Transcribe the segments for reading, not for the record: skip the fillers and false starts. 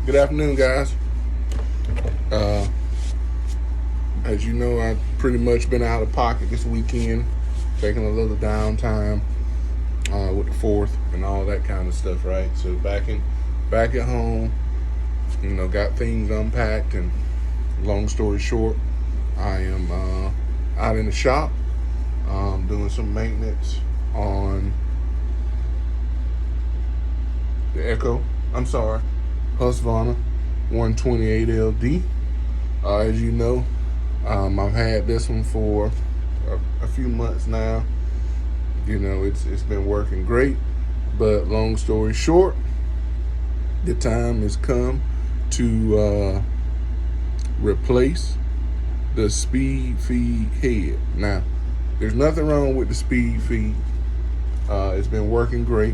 Good afternoon, guys. Uh, as you know, I've pretty much been out of pocket this weekend, taking a little downtime with the 4th and all that kind of stuff, right? So back at home, got things unpacked, and long story short, I am out in the shop doing some maintenance on the Husqvarna 128 LD. As you know, I've had this one for a few months now. It's been working great, but long story short, the time has come to replace the speed feed head. Now, there's nothing wrong with the speed feed. It's been working great.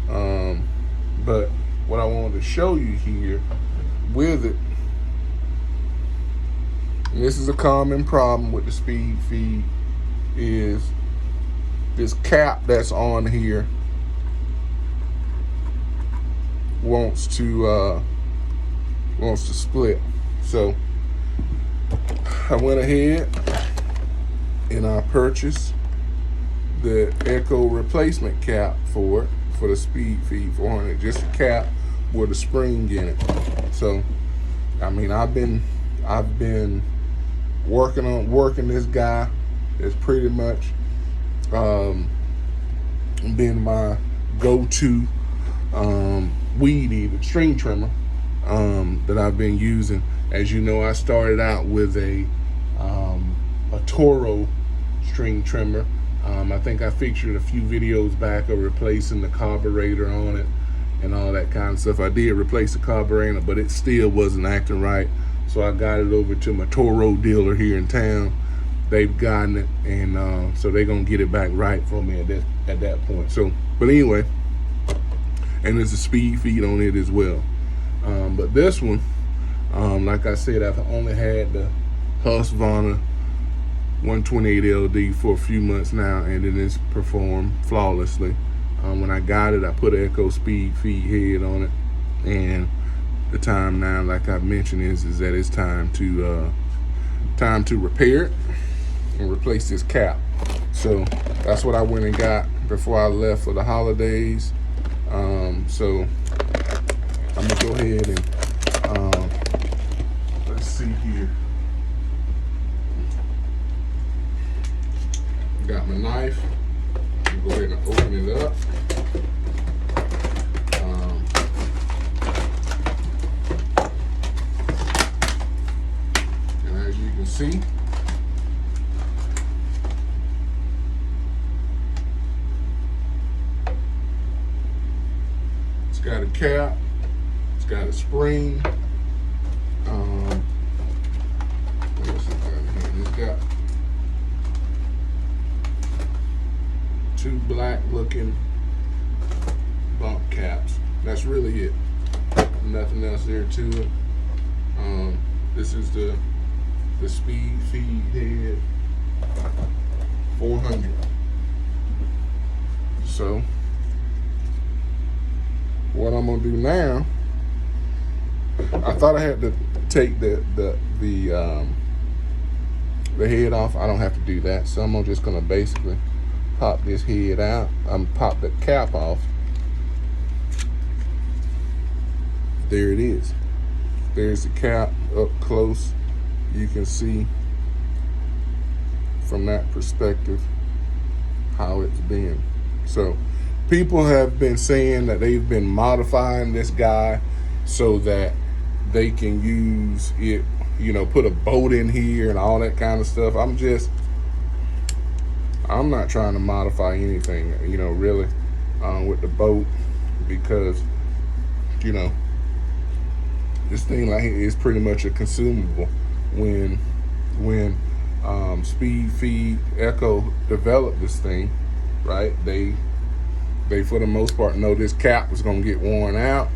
But what I wanted to show you here with it, and this is a common problem with the speed feed, is this cap that's on here wants to split. So I went ahead and I purchased the Echo replacement cap for the speed feed 400, just a cap with a spring in it. So I mean, I've been working this guy. It's pretty much been my go-to weed eater, string trimmer, that I've been using. As you know, I started out with a Toro string trimmer. I think I featured a few videos back of replacing the carburetor on it and all that kind of stuff. I did replace the carburetor, but it still wasn't acting right. So I got it over to my Toro dealer here in town. They've gotten it, and so they're gonna get it back right for me at that point. So, but anyway, and there's a speed feed on it as well. But this one, like I said, I've only had the Husqvarna 128 LD for a few months now, and it has performed flawlessly. When I got it, I put an Echo speed feed head on it, and the time now, like I mentioned, is that it's time to repair it and replace this cap. So that's what I went and got before I left for the holidays. So I'm gonna go ahead and let's see here. Got my knife. I'm gonna go ahead and open it up. And as you can see, it's got a cap. It's got a spring. What else is got in here? It's got two black looking bump caps. That's really it. Nothing else there to it. This is the speed feed head 400. So what I'm gonna do now, I thought I had to take the head off. I don't have to do that, so I'm just gonna basically pop this head out. Pop the cap off. There it is. There's the cap up close. You can see from that perspective how it's been. So people have been saying that they've been modifying this guy so that they can use it, put a boat in here and all that kind of stuff. I'm not trying to modify anything, really, with the boat, because, this thing like is pretty much a consumable. When Speed Feed Echo developed this thing, right? They for the most part know this cap is gonna get worn out,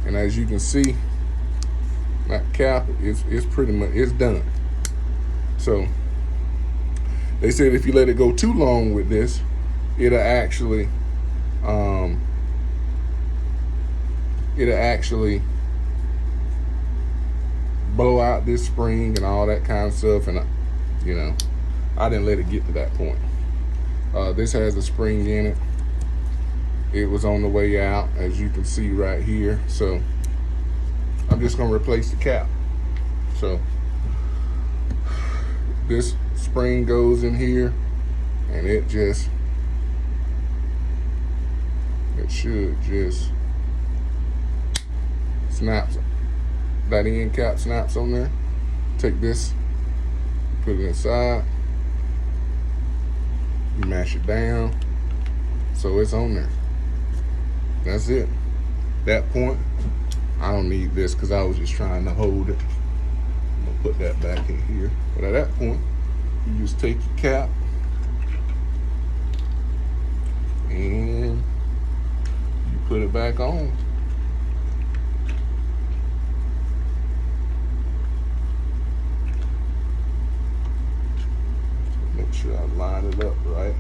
and as you can see, that cap is pretty much done. So they said if you let it go too long with this, it'll actually blow out this spring and all that kind of stuff, and you know, I didn't let it get to that point. This has a spring in it. It was on the way out, as you can see right here. So I'm just gonna replace the cap. So this spring goes in here, and it should just snaps. That end cap snaps on there. Take this, put it inside, you mash it down, so it's on there. That's it. That point, I don't need this because I was just trying to hold it. I'm gonna put that back in here. But at that point, you just take your cap and you put it back on. Make sure I line it up right.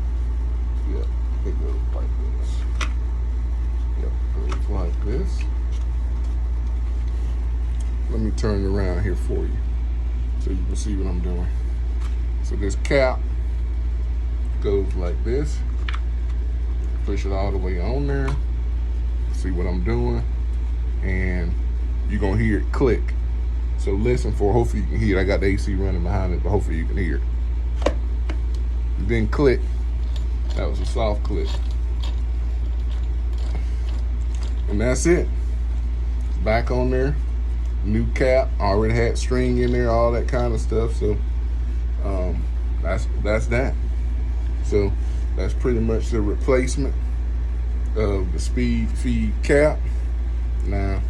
Yep, it goes like this. Yep, goes like this. Let me turn it around here for you so you can see what I'm doing. So this cap goes like this. Push it all the way on there. See what I'm doing. And you're gonna hear it click. So listen for, hopefully you can hear it. I got the AC running behind it, but hopefully you can hear it. It didn't click. That was a soft click. And that's it. Back on there. New cap. Already had string in there, all that kind of stuff. So that's that. So that's pretty much the replacement of the speed feed cap. Now,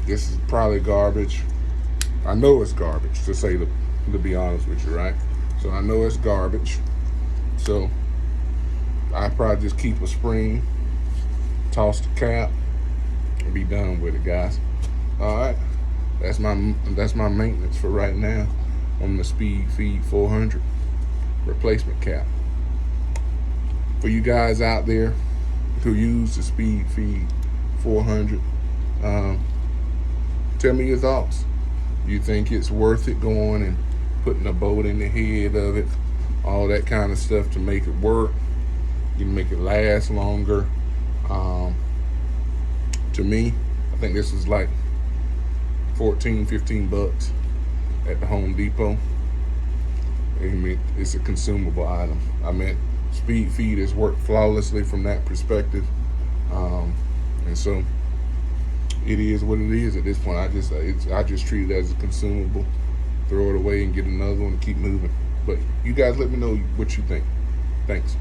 this is probably garbage. I know it's garbage, to be honest with you, right? So I know it's garbage. So I probably just keep a spring, toss the cap, and be done with it, guys. All right, that's my maintenance for right now on the Speed Feed 400 replacement cap. For you guys out there who use the Speed Feed 400, tell me your thoughts. You think it's worth it going and putting a bolt in the head of it, all that kind of stuff to make it work? You can make it last longer. To me, I think this is like 14, 15 bucks at the Home Depot. It's a consumable item. I mean, Speed Feed has worked flawlessly from that perspective. And so it is what it is at this point. I just treat it as a consumable, throw it away and get another one and keep moving. But you guys let me know what you think. Thanks.